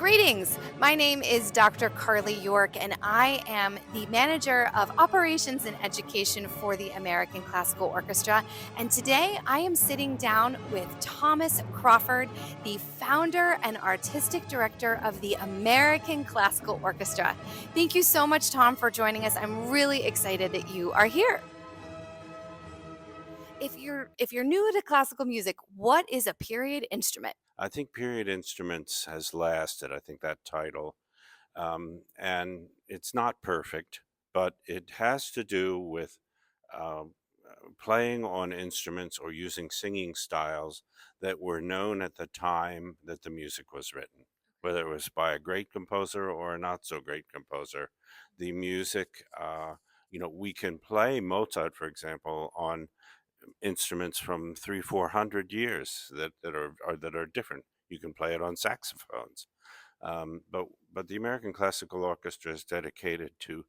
Greetings. My name is Dr. Carly York, and I am the manager of operations and education for the American Classical Orchestra. And today I am sitting down with Thomas Crawford, the founder and artistic director of the American Classical Orchestra. Thank you so much, Tom, for joining us. I'm really excited that you are here. If you're new to classical music, what is a period instrument? I think period instruments has lasted. I think that title, and it's not perfect, but it has to do with playing on instruments or using singing styles that were known at the time that the music was written, whether it was by a great composer or a not so great composer. The music, we can play Mozart, for example, on instruments from 300-400 years that are different. You can play it on saxophones, but the American Classical Orchestra is dedicated to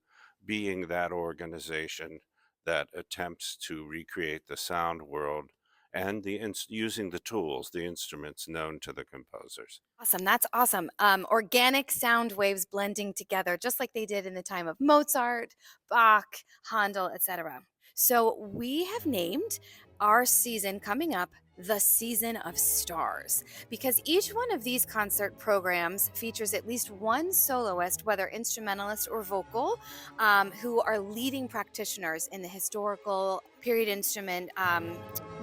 being that organization that attempts to recreate the sound world and using the tools, the instruments known to the composers. Awesome. That's awesome. Organic sound waves blending together, just like they did in the time of Mozart, Bach, Handel, etc. So we have named our season coming up the Season of Stars because each one of these concert programs features at least one soloist, whether instrumentalist or vocal, who are leading practitioners in the historical period instrument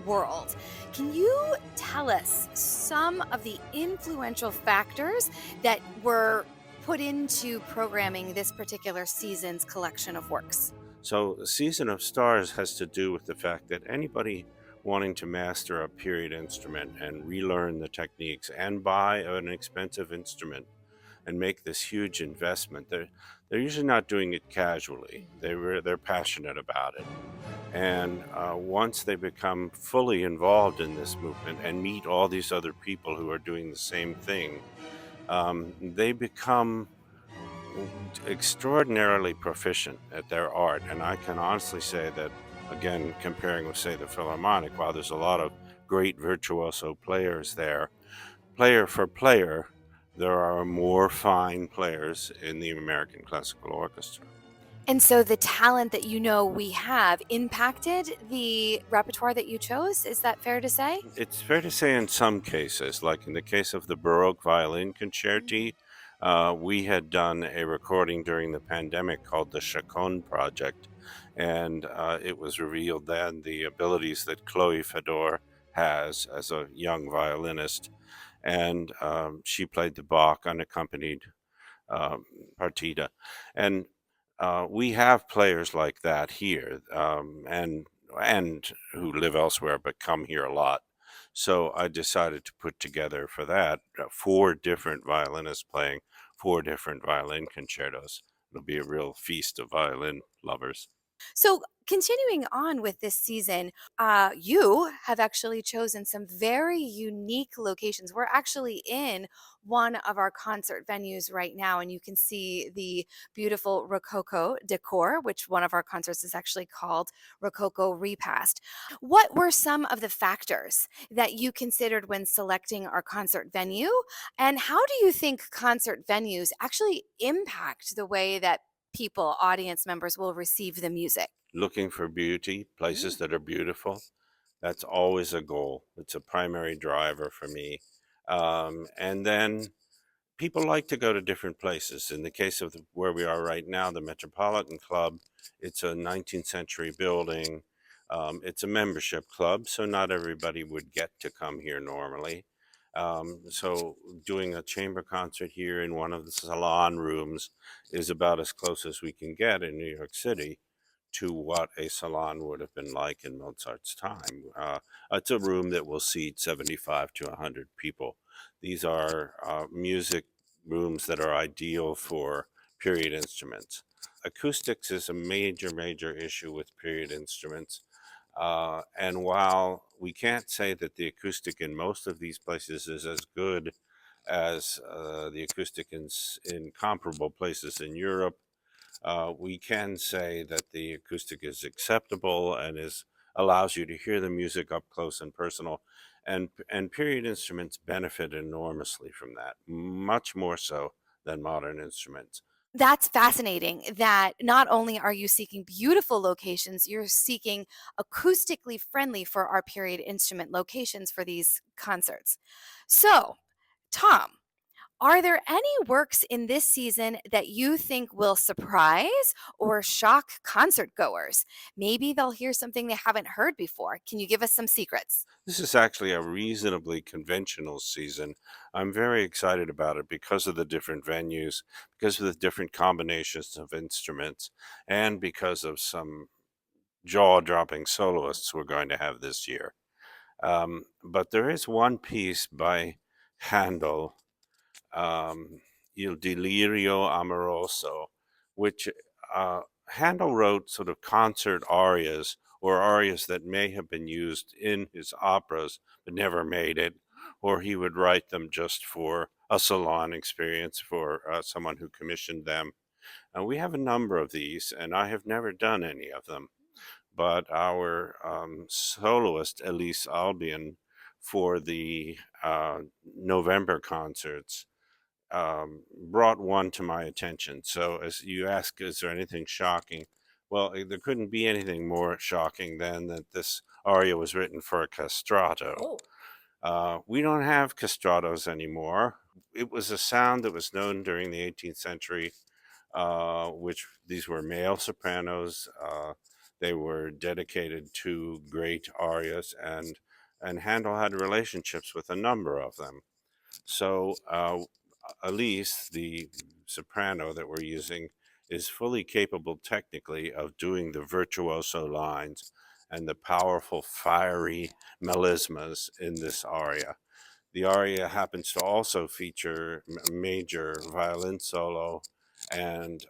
world. Can you tell us some of the influential factors that were put into programming this particular season's collection of works? So, the Season of Stars has to do with the fact that anybody wanting to master a period instrument and relearn the techniques and buy an expensive instrument and make this huge investment, they're usually not doing it casually. They're passionate about it, and once they become fully involved in this movement and meet all these other people who are doing the same thing, they become extraordinarily proficient at their art. And I can honestly say that, again, comparing with, say, the Philharmonic, while there's a lot of great virtuoso players there, player for player, there are more fine players in the American Classical Orchestra. And so the talent that you know we have impacted the repertoire that you chose. Is that fair to say? It's fair to say in some cases, like in the case of the Baroque violin concerti, we had done a recording during the pandemic called the Chacon Project, and it was revealed then the abilities that Chloe Fedor has as a young violinist, and she played the Bach unaccompanied um, partita, and we have players like that here, and who live elsewhere but come here a lot. So I decided to put together for that four different violinists playing four different violin concertos. It'll be a real feast of violin lovers. So, continuing on with this season, you have actually chosen some very unique locations. We're actually in one of our concert venues right now, and you can see the beautiful Rococo decor, which one of our concerts is actually called Rococo Repast. What were some of the factors that you considered when selecting our concert venue? And how do you think concert venues actually impact the way that people, audience members will receive the music? Looking for beauty, Mm. places that are beautiful. That's always a goal. It's a primary driver for me. And then people like to go to different places. In the case of where we are right now, the Metropolitan Club, it's a 19th century building. It's a membership club, so not everybody would get to come here normally. So doing a chamber concert here in one of the salon rooms is about as close as we can get in New York City to what a salon would have been like in Mozart's time. It's a room that will seat 75 to 100 people. These are music rooms that are ideal for period instruments. Acoustics is a major, major issue with period instruments. And while we can't say that the acoustic in most of these places is as good as the acoustic in comparable places in Europe, we can say that the acoustic is acceptable and is allows you to hear the music up close and personal. and period instruments benefit enormously from that, much more so than modern instruments. That's fascinating that not only are you seeking beautiful locations, you're seeking acoustically friendly for our period instrument locations for these concerts. So, Tom, are there any works in this season that you think will surprise or shock concert goers? Maybe they'll hear something they haven't heard before. Can you give us some secrets? This is actually a reasonably conventional season. I'm very excited about it because of the different venues, because of the different combinations of instruments, and because of some jaw-dropping soloists we're going to have this year. But there is one piece by Handel, um, Il Delirio Amoroso, which uh, Handel wrote sort of concert arias or arias that may have been used in his operas but never made it, or he would write them just for a salon experience for someone who commissioned them. And we have a number of these, and I have never done any of them. But our soloist, Elise Albion, for the November concerts, brought one to my attention. So, as you ask, is there anything shocking? Well, there couldn't be anything more shocking than that this aria was written for a castrato. Oh. We don't have castratos anymore. It was a sound that was known during the 18th century, which these were male sopranos. They were dedicated to great arias, and Handel had relationships with a number of them. So Elise, the soprano that we're using, is fully capable technically of doing the virtuoso lines and the powerful, fiery melismas in this aria. The aria happens to also feature a major violin solo and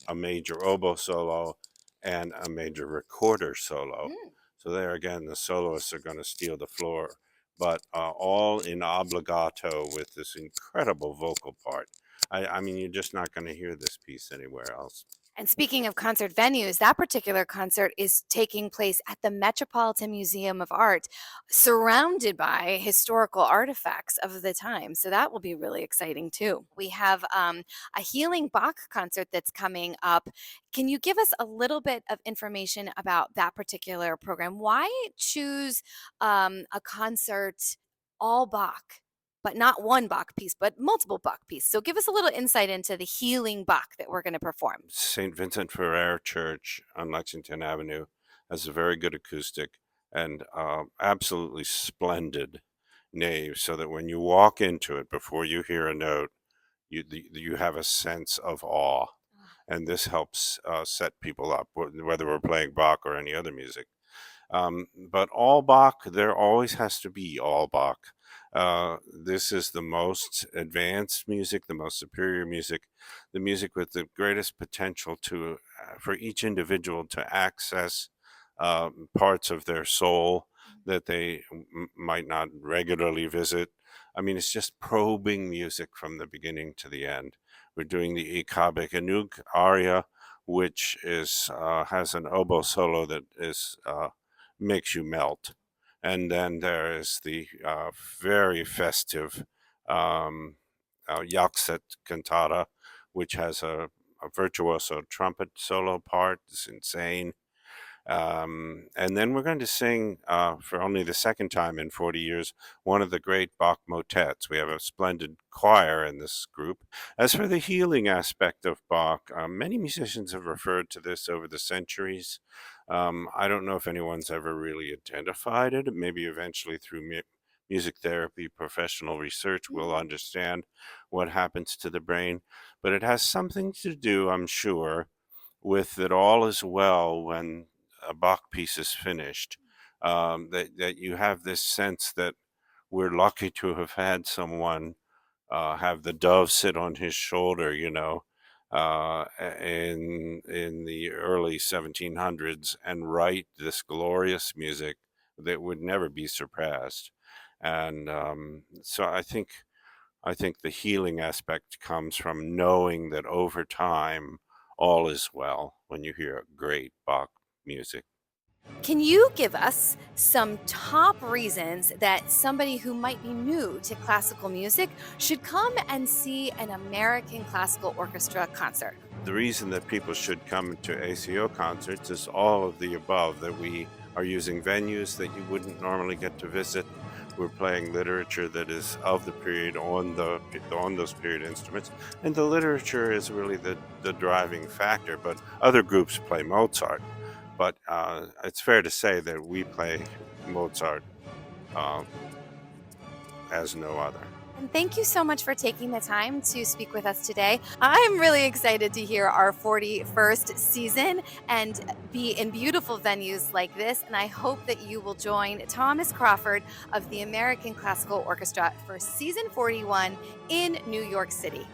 a major oboe solo and a major recorder solo. Mm. So there again, the soloists are going to steal the floor, but all in obligato with this incredible vocal part. I mean, you're just not going to hear this piece anywhere else. And speaking of concert venues, that particular concert is taking place at the Metropolitan Museum of Art, surrounded by historical artifacts of the time. So that will be really exciting too. We have a healing Bach concert that's coming up. Can you give us a little bit of information about that particular program? Why choose a concert all Bach? But not one Bach piece, but multiple Bach pieces. So give us a little insight into the healing Bach that we're going to perform. St. Vincent Ferrer Church on Lexington Avenue has a very good acoustic and absolutely splendid nave, so that when you walk into it, before you hear a note, you have a sense of awe, and this helps set people up, whether we're playing Bach or any other music. But all Bach, there always has to be all Bach. This is the most advanced music, the most superior music, the music with the greatest potential to for each individual to access parts of their soul that they might not regularly visit. I mean, it's just probing music from the beginning to the end. We're doing the Ich habe genug aria, which is has an oboe solo that is makes you melt. And then there is the very festive um, Yaxet cantata, which has a virtuoso trumpet solo part. It's insane. And then we're going to sing for only the second time in 40 years one of the great Bach motets. We have a splendid choir in this group. As for the healing aspect of Bach, many musicians have referred to this over the centuries. I don't know if anyone's ever really identified it. Maybe eventually through music therapy, professional research, we'll Mm. understand what happens to the brain. But it has something to do, I'm sure, with that all is well when a Bach piece is finished. That you have this sense that we're lucky to have had someone have the dove sit on his shoulder, in the early 1700s and write this glorious music that would never be surpassed. And so I think the healing aspect comes from knowing that over time all is well when you hear great Bach music. Can you give us some top reasons that somebody who might be new to classical music should come and see an American Classical Orchestra concert? The reason that people should come to ACO concerts is all of the above, that we are using venues that you wouldn't normally get to visit. We're playing literature that is of the period on those period instruments, and the literature is really the driving factor. But other groups play Mozart, but it's fair to say that we play Mozart uh, as no other. And thank you so much for taking the time to speak with us today. I'm really excited to hear our 41st season and be in beautiful venues like this. And I hope that you will join Thomas Crawford of the American Classical Orchestra for season 41 in New York City.